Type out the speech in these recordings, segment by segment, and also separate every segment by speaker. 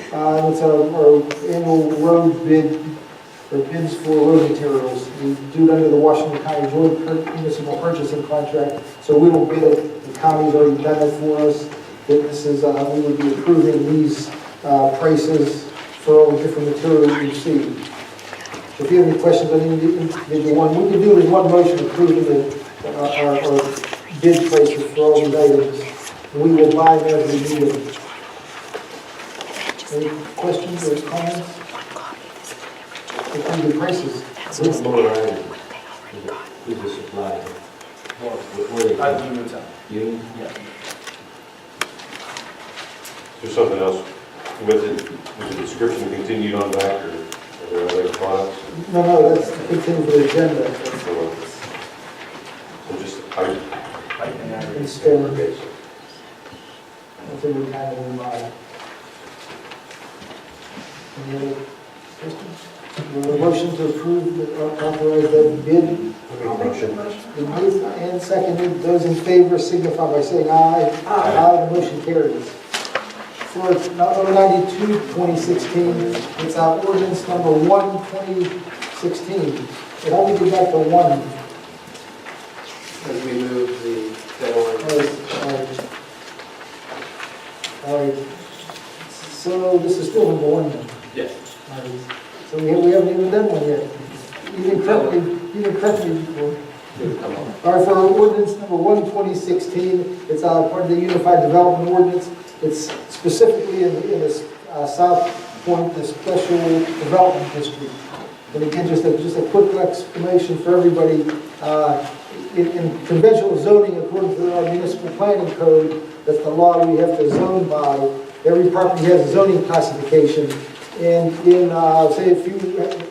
Speaker 1: It's our annual road bid, or bids for road materials. We do it under the Washington County Joint Municipal Purchasing Contract, so we don't bid it. The county's already done it for us. This is, we would be approving these prices for all the different materials we see. So if you have any questions on any individual one, we can do it in one motion approving our bid prices for all these items. And we will buy them as we need them. Any questions or comments? What the prices?
Speaker 2: What's the motor iron? Who's the supplier?
Speaker 3: I do know that.
Speaker 2: You?
Speaker 3: Yeah.
Speaker 4: There's something else with it, was the description continued on back, or are there other products?
Speaker 1: No, that's the big thing for the agenda.
Speaker 4: So just pipe.
Speaker 1: And stone. That's what we kind of buy. Any other questions? A motion to approve, authorize that bid.
Speaker 4: I'll make a motion.
Speaker 1: Been moved and seconded. Those in favor signify by saying aye. Aye. The motion carries. For number 92, 2016, it's our ordinance number 1, 2016. It only get back to 1.
Speaker 3: As we move the deadline.
Speaker 1: All right. So this is still number 1 then?
Speaker 3: Yes.
Speaker 1: All right. So we haven't even done one yet. You didn't correct me before. All right, for our ordinance number 1, 2016, it's part of the Unified Development Ordinance. It's specifically in the Southpointe, the Special Development District. And again, just a quick explanation for everybody. In conventional zoning, according to our municipal planning code, that's the law we have to zone by. Every property has a zoning classification. And in, say, if you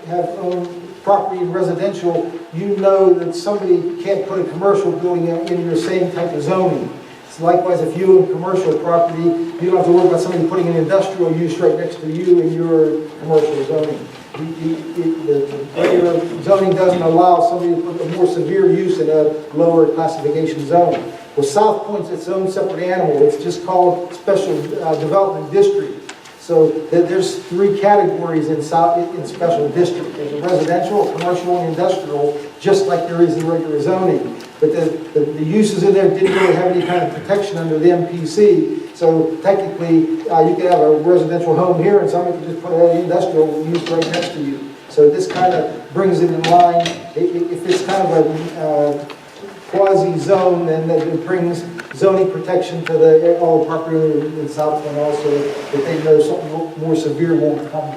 Speaker 1: have owned property in residential, you know that somebody can't put a commercial building in your same type of zoning. So likewise, if you own commercial property, you don't have to worry about somebody putting an industrial use right next to you in your commercial zoning. The regular zoning doesn't allow somebody to put a more severe use in a lower classification zone. Well, Southpointe's its own separate animal. It's just called Special Development District. So there's 3 categories in special district. There's a residential, a commercial, and industrial, just like there is in regular zoning. But the uses in there didn't really have any kind of protection under the MPC. So technically, you could have a residential home here, and somebody could just put an industrial use right next to you. So this kind of brings it in line. If it's kind of a quasi-zone, then it brings zoning protection to all the property in Southpointe also, that they know something more severe won't come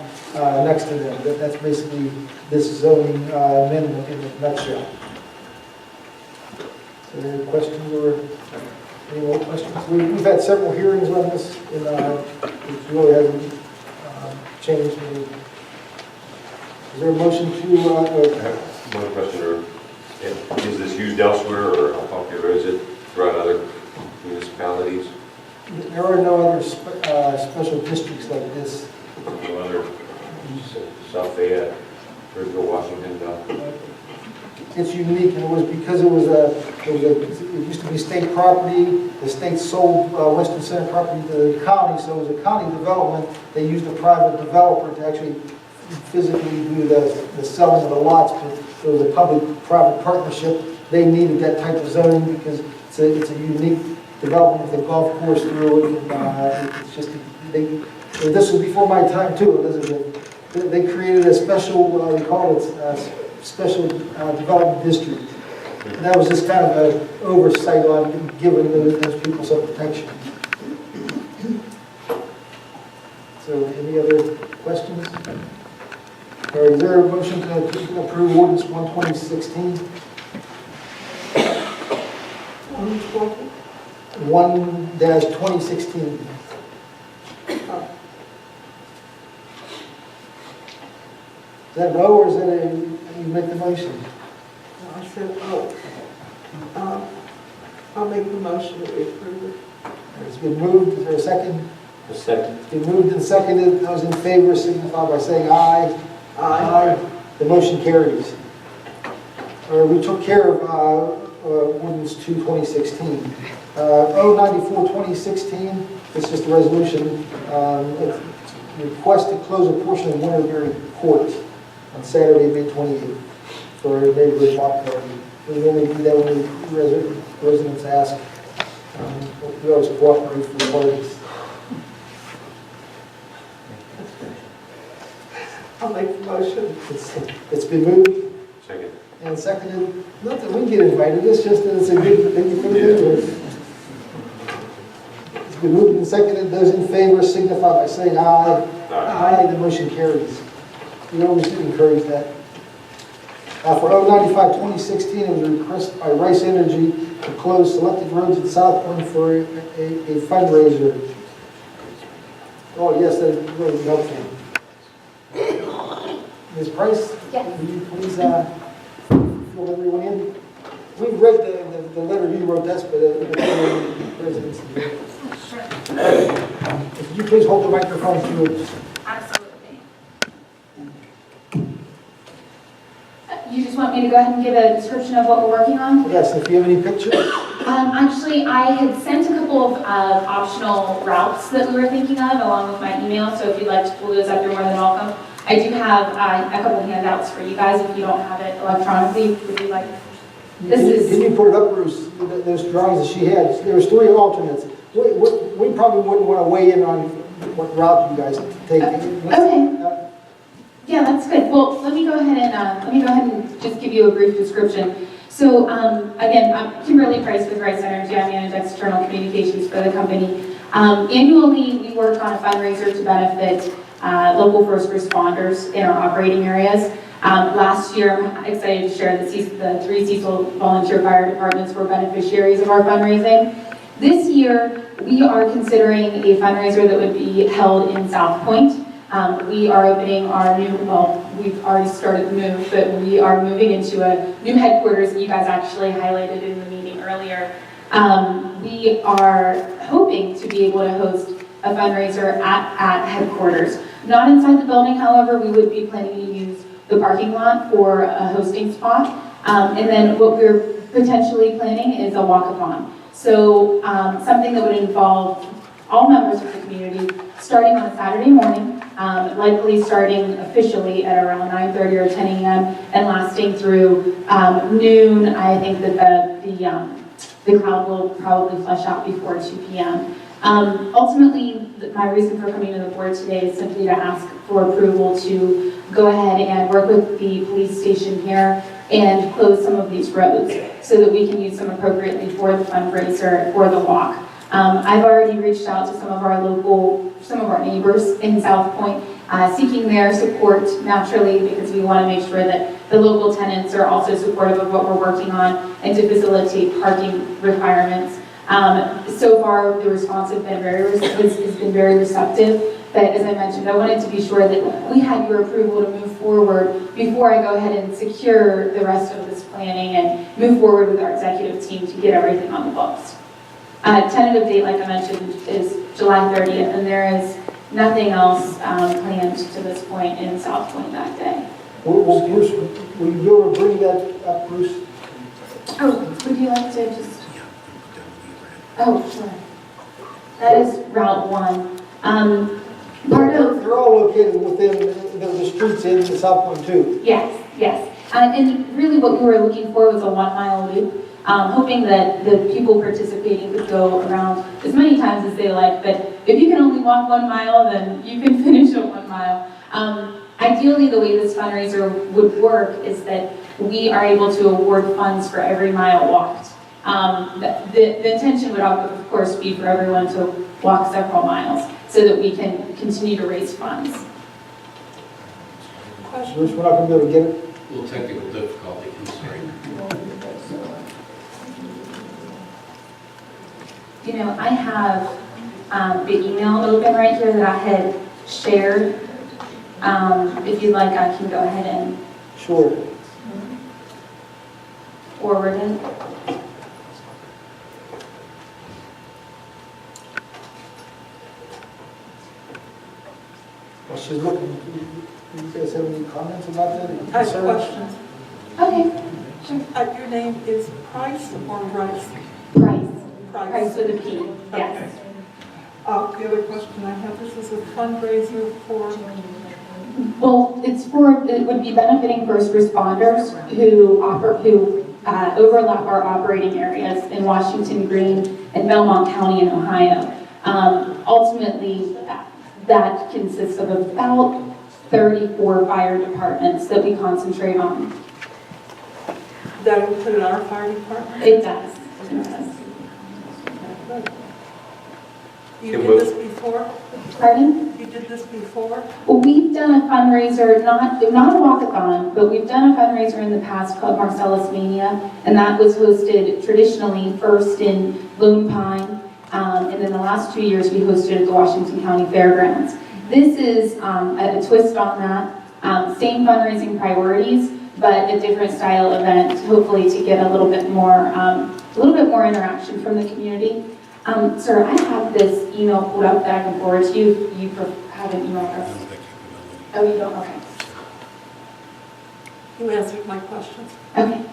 Speaker 1: next to them. That's basically this zoning amendment in a nutshell. So any questions or any more questions? We've had several hearings on this, and it really hasn't changed any. Is there a motion to...
Speaker 4: I have one question, or is this used elsewhere, or how popular is it throughout other municipalities?
Speaker 1: There are no other special districts like this.
Speaker 4: No other South Fayette, Bridgeville, Washington,
Speaker 1: It's unique, and it was because it used to be state property. The state sold Western Center property to the county, so it was a county development. They used a private developer to actually physically do the selling of the lots, but it was a public-private partnership. They needed that type of zoning because it's a unique development with a golf course through it. And, it's just this was before my time too. They created a special, we call it special development district. And that was just kind of an oversight on giving those people some protection. So, any other questions? Or is there a motion to approve ordinance 1/2016? 1-2016. Is that no, or is that you make the motion?
Speaker 5: I said, I'll make the motion that we approve it.
Speaker 1: It's been moved. Is there a second?
Speaker 2: A second.
Speaker 1: It's been moved and seconded. Those in favor signify by saying aye. Aye. The motion carries. We took care of ordinance 2/2016. 094/2016. It's just a resolution. request to close a portion of Winterberry Court on Saturday, May 28th, for a neighborhood block party. We normally do that when residents ask. We always cooperate for the parties.
Speaker 5: I'll make the motion.
Speaker 1: It's been moved
Speaker 4: Second.
Speaker 1: and seconded. Not that we get invited, it's just that it's a good thing for the neighborhood. It's been moved and seconded. Those in favor signify by saying aye. Aye. The motion carries. We always do encourage that. For 095-2016, it was a request by Rice Energy to close selected roads at Southpointe for a fundraiser. Oh, yes, that really helpful. Ms. Price?
Speaker 6: Yes.
Speaker 1: Will you please fill everyone in? We've read the letter you wrote us, but the residents. Could you please hold the microphone to us?
Speaker 6: Absolutely. You just want me to go ahead and give a description of what we're working on?
Speaker 1: Yes, if you have any pictures.
Speaker 6: Actually, I had sent a couple of optional routes that we were thinking of along with my email, so if you'd like to pull those up, you're more than welcome. I do have a couple of handouts for you guys if you don't have it electronically. Would you like?
Speaker 1: Can you put it up, Bruce? Those drawings that she had, there was 3 alternates. We probably wouldn't want to weigh in on what route you guys take.
Speaker 6: Okay. Yeah, that's good. Well, let me go ahead and just give you a brief description. So again, I'm Kimberly Price with Rice Energy. I manage external communications for the company. Annually, we work on a fundraiser to benefit local first responders in our operating areas. Last year, I'm excited to share that the 3 Cecil volunteer fire departments were beneficiaries of our fundraising. This year, we are considering a fundraiser that would be held in Southpointe. We are opening our new, well, we've already started the move, but we are moving into a new headquarters that you guys actually highlighted in the meeting earlier. We are hoping to be able to host a fundraiser at headquarters. Not inside the building, however, we would be planning to use the parking lot for a hosting spot. And then what we're potentially planning is a walkathon. So something that would involve all members of the community, starting on a Saturday morning, likely starting officially at around 9:30 or 10 a.m. and lasting through noon. I think that the crowd will probably flush out before 2 p.m. Ultimately, my reason for coming to the board today is simply to ask for approval to go ahead and work with the police station here and close some of these roads so that we can use them appropriately for the fundraiser, for the walk. I've already reached out to some of our neighbors in Southpointe, seeking their support naturally because we want to make sure that the local tenants are also supportive of what we're working on and to facilitate parking requirements. So far, the response has been very receptive. But as I mentioned, I wanted to be sure that we had your approval to move forward before I go ahead and secure the rest of this planning and move forward with our executive team to get everything on the books. Tentative date, like I mentioned, is July 30th, and there is nothing else planned to this point in Southpointe that day.
Speaker 1: Well, Bruce, will you be able to bring that up, Bruce?
Speaker 6: Oh, would you like to just? Oh, sure. That is Route 1.
Speaker 1: They're all located within the streets in Southpointe too.
Speaker 6: Yes, yes. And really what we were looking for was a 1-mile loop, hoping that the people participating could go around as many times as they like, but if you can only walk 1 mile, then you can finish at 1 mile. Ideally, the way this fundraiser would work is that we are able to award funds for every mile walked. The intention would, of course, be for everyone to walk several miles so that we can continue to raise funds.
Speaker 1: Bruce, we're not going to be able to get it.
Speaker 2: A little technical difficulty, I'm sorry.
Speaker 6: You know, I have the email open right here that I had shared. If you'd like, I can go ahead and
Speaker 1: Sure.
Speaker 6: forward it.
Speaker 1: Well, she's looking. Do you guys have any comments about that? Any
Speaker 5: I have
Speaker 1: concerns?
Speaker 5: questions.
Speaker 6: Okay, sure.
Speaker 5: Your name is Price or Rice?
Speaker 6: Price.
Speaker 5: Price.
Speaker 6: Price with a P, yes.
Speaker 5: The other question I have, this is a fundraiser for,
Speaker 6: Well, it would be benefiting first responders who overlap our operating areas in Washington Green and Belmont County in Ohio. Ultimately, that consists of about 34 fire departments that we concentrate on.
Speaker 5: that include our fire department?
Speaker 6: It does. It does.
Speaker 5: You did this before?
Speaker 6: Pardon?
Speaker 5: You did this before?
Speaker 6: Well, we've done a fundraiser, not a walkathon, but we've done a fundraiser in the past called Marcellus Mania, and that was hosted traditionally first in Lone Pine, and then the last 2 years we hosted at the Washington County Fairgrounds. This is a twist on that, same fundraising priorities, but a different style event, hopefully to get a little bit more interaction from the community. Sir, I have this email pulled up that I can forward to you. If you have an email address. Oh, you don't? Okay.
Speaker 5: You answered my questions.
Speaker 6: Okay.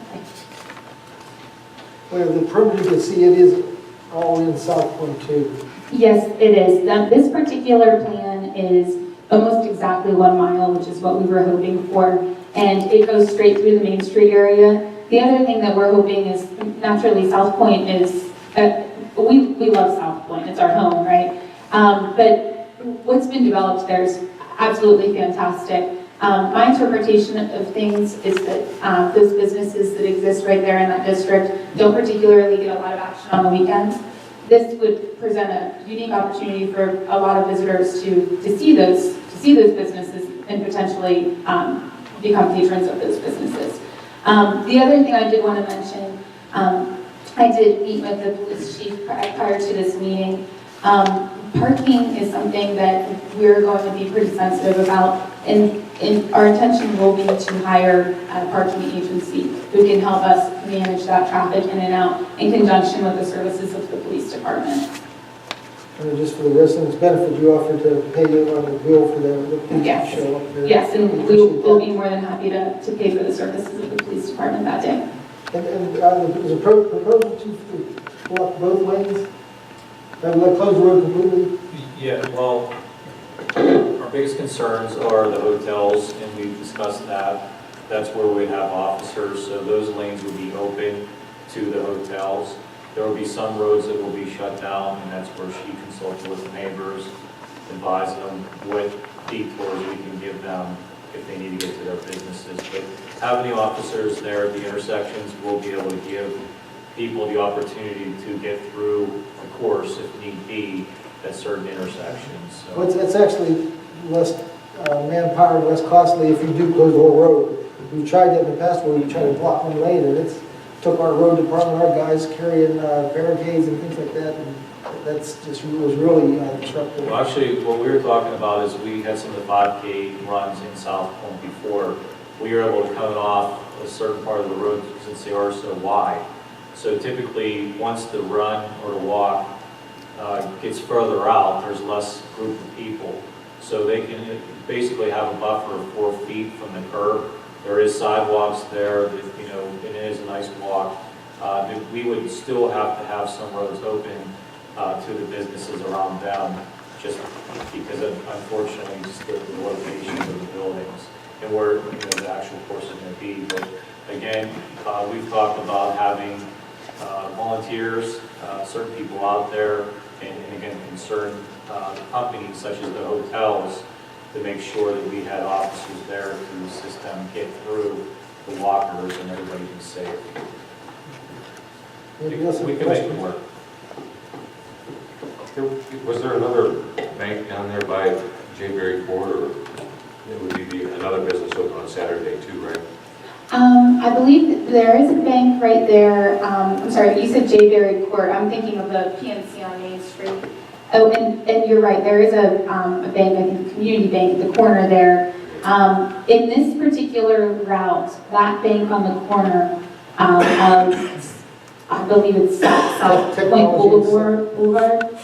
Speaker 1: Well, the perimeter, you can see it is all in Southpointe too.
Speaker 6: Yes, it is. This particular plan is almost exactly 1 mile, which is what we were hoping for, and it goes straight through the Main Street area. The other thing that we're hoping is, naturally, Southpointe is, we love Southpointe, it's our home, right? But what's been developed there is absolutely fantastic. My interpretation of things is that those businesses that exist right there in that district don't particularly get a lot of action on the weekends. This would present a unique opportunity for a lot of visitors to see those businesses and potentially become patrons of those businesses. The other thing I did want to mention, I did meet with the police chief prior to this meeting. Parking is something that we're going to be pretty sensitive about, and our intention will be to hire a parking agency who can help us manage that traffic in and out in conjunction with the services of the police department.
Speaker 1: And just for the residents' benefit, you offer to pay on the bill for the police
Speaker 6: Yes.
Speaker 1: to show up there.
Speaker 6: Yes, and we'll be more than happy to pay for the services of the police department that day.
Speaker 1: And there's a proposal to block both lanes? Like close the road completely?
Speaker 7: Yeah, well, our biggest concerns are the hotels, and we've discussed that. That's where we'd have officers, so those lanes would be open to the hotels. There will be some roads that will be shut down, and that's where she consulted with the neighbors, advising them what detours we can give them if they need to get to their businesses. But having the officers there at the intersections will be able to give people the opportunity to get through the course, if need be, at certain intersections. So.
Speaker 1: Well, it's actually less manpower, less costly if you do close the whole road. We've tried that in the past where we tried to block one lane, and it's took our road department, our guys carrying barricades and things like that, and that's just was really disruptive.
Speaker 7: Well, actually, what we were talking about is we had some of the 5K runs in Southpointe before. We were able to cut off a certain part of the road since they are so wide. So typically, once the run or the walk gets further out, there's less group of people. So they can basically have a buffer of 4 feet from the curb. There is sidewalks there, that, you know, it is a nice walk. We would still have to have some roads open to the businesses around them, just because of, unfortunately, just the location of the buildings and where, you know, the actual course is going to be. But again, we've talked about having volunteers, certain people out there, and again, concerned companies such as the hotels to make sure that we had officers there to assist them get through the walkers and everybody be safe. We can make it work.
Speaker 4: Was there another bank down there by Jayberry Court, or it would be another business open on Saturday too, right?
Speaker 6: I believe that there is a bank right there. I'm sorry, you said Jayberry Court. I'm thinking of the PNC on Main Street. Oh, and you're right. There is a bank, I think a community bank at the corner there. In this particular route, that bank on the corner of, I believe it's Southpointe Boulevard,